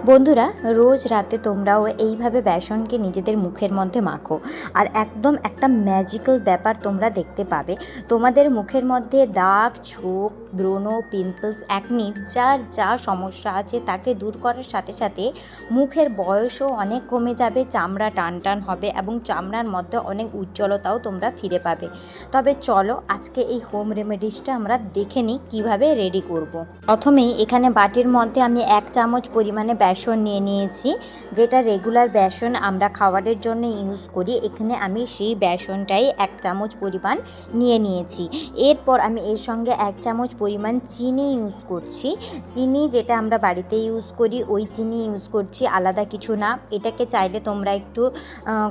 বন্ধুরা, রোজ রাতে তোমরাও এইভাবে বেসনকে নিজেদের মুখের মধ্যে মাখো, আর একদম একটা ম্যাজিক্যাল ব্যাপার তোমরা দেখতে পাবে। তোমাদের মুখের মধ্যে দাগ, ছোপ, ব্রণ, পিম্পলস, অ্যাকনি যার যা সমস্যা আছে তাকে দূর করার সাথে সাথে মুখের বয়সও অনেক কমে যাবে, চামড়া টান টান হবে এবং চামড়ার মধ্যে অনেক উজ্জ্বলতাও তোমরা ফিরে পাবে। তবে চলো আজকে এই হোম রেমেডিসটা আমরা দেখে নিই কীভাবে রেডি করব। প্রথমেই এখানে বাটির মধ্যে আমি 1 চামচ পরিমাণে বেসন নিয়ে নিয়েছি, যেটা রেগুলার বেসন আমরা খাবারের জন্য ইউজ করি। এখানে আমি সেই বেসনটাই 1 চামচ পরিমাণ নিয়ে নিয়েছি। এরপর আমি এর সঙ্গে 1 চামচ পরিমাণ চিনি ইউজ করছি। চিনি যেটা আমরা বাড়িতে ইউজ করি ওই চিনি ইউজ করছি, আলাদা কিছু না। এটাকে চাইলে তোমরা একটু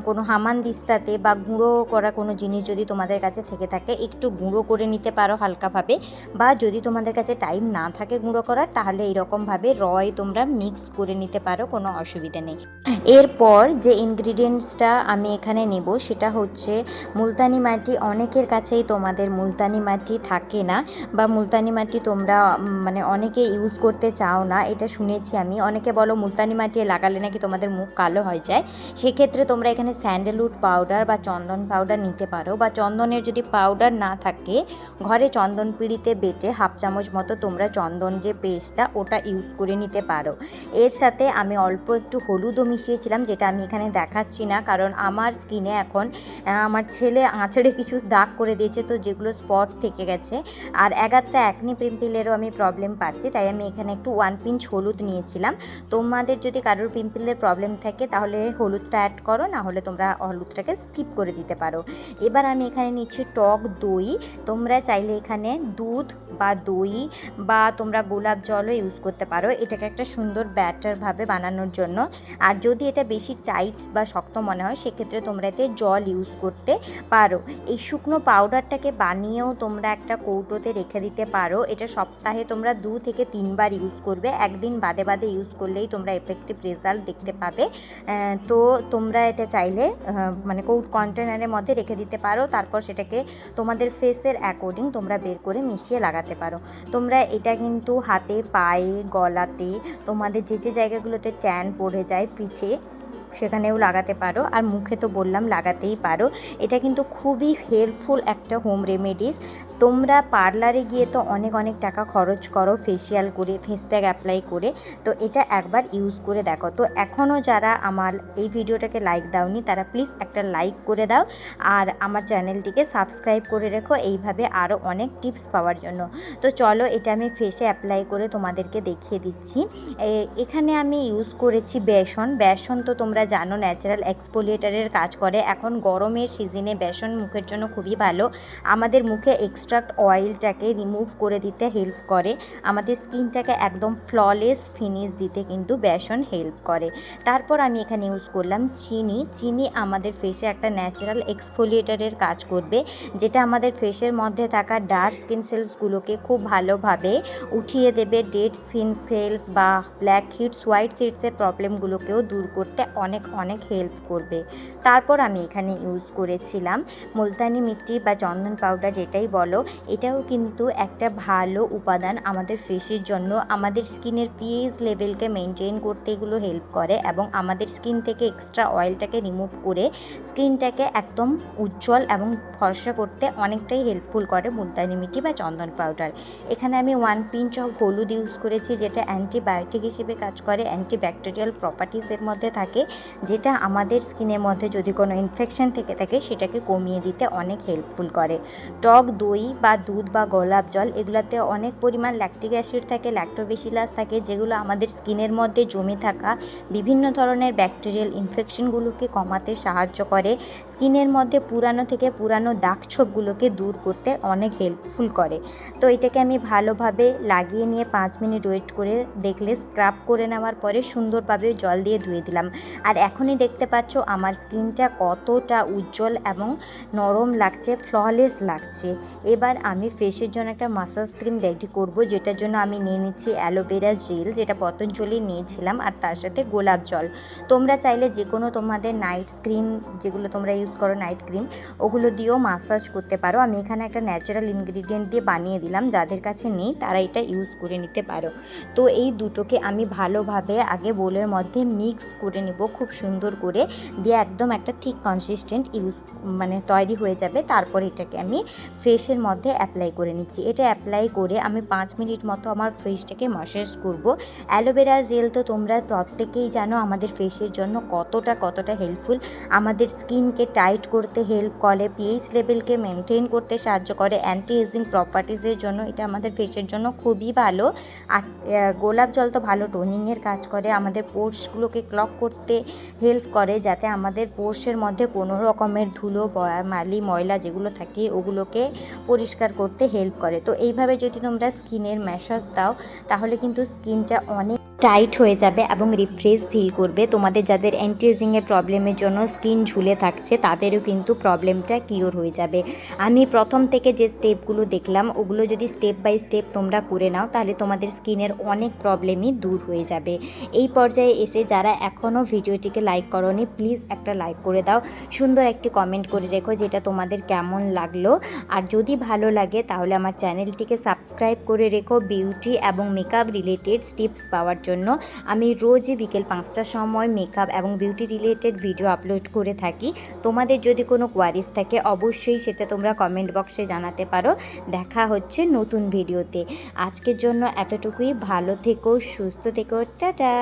কোনো হামানদিস্তাতে বা গুঁড়ো করা কোনো জিনিস যদি তোমাদের কাছে থেকে থাকে একটু গুঁড়ো করে নিতে পারো হালকাভাবে, বা যদি তোমাদের কাছে টাইম না থাকে গুঁড়ো করার তাহলে এরকমভাবে তোমরা মিক্স করে নিতে পারো, কোনো অসুবিধা নেই। এরপর যে ইনগ্রিডিয়েন্টসটা আমি এখানে নেব সেটা হচ্ছে মুলতানি মাটি। অনেকের কাছেই তোমাদের মুলতানি মাটি থাকে না, বা মুলতানি মাটি তোমরা অনেকে ইউজ করতে চাও না, এটা শুনেছি আমি। অনেকে বলো মুলতানি মাটি লাগালে নাকি তোমাদের মুখ কালো হয়ে যায়। সেক্ষেত্রে তোমরা এখানে স্যান্ডেলউড পাউডার বা চন্দন পাউডার নিতে পারো, বা চন্দনের যদি পাউডার না থাকে ঘরে চন্দন পিঁড়িতে বেটে 1/2 চামচ মতো তোমরা চন্দন যে পেস্টটা ওটা ইউজ করে নিতে পারো। এর সাথে আমি অল্প একটু হলুদও মিশিয়েছিলাম, যেটা আমি এখানে দেখাচ্ছি না কারণ আমার স্কিনে এখন আমার ছেলে আঁচড়ে কিছু দাগ করে দিয়েছে, তো যেগুলো স্পট থেকে গেছে, আর এগারটা অ্যাকনি পিম্পলেরও আমি প্রবলেম পাচ্ছি, তাই আমি এখানে একটু 1 পিঞ্চ হলুদ নিয়েছিলাম। তোমাদের যদি কারোর পিম্পলের প্রবলেম থাকে তাহলে হলুদটা অ্যাড করো, না হলে তোমরা হলুদটাকে স্কিপ করে দিতে পারো। এবার আমি এখানে নিচ্ছি টক দই। তোমরা চাইলে এখানে দুধ বা দই বা তোমরা গোলাপ জলও ইউজ করতে পারো এটাকে একটা সুন্দর ব্যাটারভাবে বানানোর জন্য। আর যদি এটা বেশি টাইট বা শক্ত মনে হয় সেক্ষেত্রে তোমরা এতে জল ইউজ করতে পারো। এই শুকনো পাউডারটাকে বানিয়েও তোমরা একটা কৌটোতে রেখে দিতে পারো। এটা সপ্তাহে তোমরা 2 থেকে 3 বার ইউজ করবে, একদিন বাদে বাদে ইউজ করলেই তোমরা এফেক্টিভ রেজাল্ট দেখতে পাবে। তো তোমরা এটা চাইলে কন্টেনারের মধ্যে রেখে দিতে পারো, তারপর সেটাকে তোমাদের ফেসের অ্যাকর্ডিং তোমরা বের করে মিশিয়ে লাগাতে পারো। তোমরা এটা কিন্তু হাতে, পায়ে, গলাতে, তোমাদের যে যে জায়গাগুলোতে ট্যান পড়ে যায়, পিঠে, সেখানেও লাগাতে পারো, আর মুখে তো বললাম লাগাতেই পারো। এটা কিন্তু খুবই হেল্পফুল একটা হোম রেমেডিস। তোমরা পার্লারে গিয়ে তো অনেক অনেক টাকা খরচ করো ফেসিয়াল করে, ফেস প্যাক অ্যাপ্লাই করে, তো এটা একবার ইউজ করে দেখো। তো এখনও যারা আমার এই ভিডিওটাকে লাইক দাওনি তারা প্লিজ একটা লাইক করে দাও, আর আমার চ্যানেলটিকে সাবস্ক্রাইব করে রেখো এইভাবে আরও অনেক টিপস পাওয়ার জন্য। তো চলো এটা আমি ফেসে অ্যাপ্লাই করে তোমাদেরকে দেখিয়ে দিচ্ছি। এখানে আমি ইউজ করেছি বেসন তো তোমরা জানো ন্যাচারাল এক্সফোলিয়েটারের কাজ করে। এখন গরমের সিজনে বেসন মুখের জন্য খুবই ভালো, আমাদের মুখে এক্সট্রাক্ট অয়েলটাকে রিমুভ করে দিতে হেল্প করে, আমাদের স্কিনটাকে একদম ফ্ললেস ফিনিশ দিতে কিন্তু বেসন হেল্প করে। তারপর আমি এখানে ইউজ করলাম চিনি আমাদের ফেসে একটা ন্যাচারাল এক্সফোলিয়েটারের কাজ করবে, যেটা আমাদের ফেসের মধ্যে থাকা ডার্ক স্কিন সেলসগুলোকে খুব ভালোভাবে উঠিয়ে দেবে। ডেড স্কিন সেলস বা ব্ল্যাক হিটস, হোয়াইট সিডসের প্রবলেমগুলোকেও দূর করতে অনেক অনেক হেল্প করবে। তারপর আমি এখানে ইউজ করেছিলাম মুলতানি মিট্টি বা চন্দন পাউডার, যেটাই বলো, এটাও কিন্তু একটা ভালো উপাদান আমাদের ফেসের জন্য। আমাদের স্কিনের পিএইচ লেভেলকে মেনটেন করতে এগুলো হেল্প করে এবং আমাদের স্কিন থেকে এক্সট্রা অয়েলটাকে রিমুভ করে স্কিনটাকে একদম উজ্জ্বল এবং ফর্সা করতে অনেকটাই হেল্পফুল করে মুলতানি মিট্টি বা চন্দন পাউডার। এখানে আমি 1 পিঞ্চ অফ হলুদ ইউজ করেছি, যেটা অ্যান্টিবায়োটিক হিসেবে কাজ করে, অ্যান্টিব্যাকটেরিয়াল প্রপার্টিসের মধ্যে থাকে, যেটা আমাদের স্কিনের মধ্যে যদি কোনো ইনফেকশন থেকে থাকে সেটাকে কমিয়ে দিতে অনেক হেল্পফুল করে। টক দই বা দুধ বা গোলাপ জল এগুলাতে অনেক পরিমাণ ল্যাকটিক অ্যাসিড থাকে, ল্যাক্টোবেসিলাস থাকে, যেগুলো আমাদের স্কিনের মধ্যে জমে থাকা বিভিন্ন ধরনের ব্যাকটেরিয়াল ইনফেকশনগুলোকে কমাতে সাহায্য করে, স্কিনের মধ্যে পুরানো দাগ ছোপগুলোকে দূর করতে অনেক হেল্পফুল করে। তো এটাকে আমি ভালোভাবে লাগিয়ে নিয়ে 5 মিনিট ওয়েট করে দেখলে স্ক্রাব করে নেওয়ার পরে সুন্দরভাবে জল দিয়ে ধুয়ে দিলাম। আর এখনই দেখতে পাচ্ছ আমার স্কিনটা কতটা উজ্জ্বল এবং নরম লাগছে, ফ্ললেস লাগছে। এবার আমি ফেসের জন্য একটা মাসাজ ক্রিম রেডি করব, যেটার জন্য আমি নিয়ে নিচ্ছি অ্যালোভেরা জেল, যেটা পতঞ্জলি নিয়েছিলাম, আর তার সাথে গোলাপ জল। তোমরা চাইলে যে কোনো তোমাদের নাইট ক্রিম, যেগুলো তোমরা ইউজ করো নাইট ক্রিম, ওগুলো দিয়েও মাসাজ করতে পারো। আমি এখানে একটা ন্যাচারাল ইনগ্রিডিয়েন্ট দিয়ে বানিয়ে দিলাম, যাদের কাছে নেই তারা এটা ইউজ করে নিতে পারো। তো এই দুটোকে আমি ভালোভাবে আগে বোলের মধ্যে মিক্স করে নেব খুব সুন্দর করে, দিয়ে একদম একটা থিক কনসিস্টেন্ট তৈরি হয়ে যাবে। তারপর এটাকে আমি ফেসের মধ্যে অ্যাপ্লাই করে নিচ্ছি। এটা অ্যাপ্লাই করে আমি 5 মিনিট মতো আমার ফেসটাকে ম্যাসাজ করব। অ্যালোভেরা জেল তো তোমরা প্রত্যেকেই জানো আমাদের ফেসের জন্য কতটা হেল্পফুল। আমাদের স্কিনকে টাইট করতে হেল্প করে, পিএইচ লেভেলকে মেনটেন করতে সাহায্য করে, অ্যান্টি এজিং প্রপার্টিজের জন্য এটা আমাদের ফেসের জন্য খুবই ভালো। আর গোলাপ জল তো ভালো টোনিংয়ের কাজ করে, আমাদের পোর্সগুলোকে ক্লগ করতে হেল্প করে, যাতে আমাদের পোর্সের মধ্যে কোনো রকমের ধুলো মালি ময়লা যেগুলো থাকে ওগুলোকে পরিষ্কার করতে হেল্প করে। তো এইভাবে যদি তোমরা স্কিনের ম্যাসাজ দাও তাহলে কিন্তু স্কিনটা অনেক টাইট হয়ে যাবে এবং রিফ্রেশ ফিল করবে। তোমাদের যাদের অ্যান্টি এজিংয়ের প্রবলেমের জন্য স্কিন ঝুলে থাকছে তাদেরও কিন্তু প্রবলেমটা কিওর হয়ে যাবে। আমি প্রথম থেকে যে স্টেপগুলো দেখলাম ওগুলো যদি স্টেপ বাই স্টেপ তোমরা করে নাও তাহলে তোমাদের স্কিনের অনেক প্রবলেমই দূর হয়ে যাবে। এই পর্যায়ে এসে যারা এখনও ভিডিওটিকে লাইক করোনি প্লিজ একটা লাইক করে দাও, সুন্দর একটি কমেন্ট করে রেখো যেটা তোমাদের কেমন লাগলো। আর যদি ভালো লাগে তাহলে আমার চ্যানেলটিকে সাবস্ক্রাইব করে রেখো বিউটি এবং মেকআপ রিলেটেড টিপস পাওয়ার জন্য। আমি রোজই বিকেল 5টার সময় মেকআপ এবং বিউটি রিলেটেড ভিডিও আপলোড করে থাকি। তোমাদের যদি কোনো কোয়ারিজ থাকে অবশ্যই সেটা তোমরা কমেন্ট বক্সে জানাতে পারো। দেখা হচ্ছে নতুন ভিডিওতে। আজকের জন্য এতটুকুই। ভালো থেকো, সুস্থ থেকো, টাটা।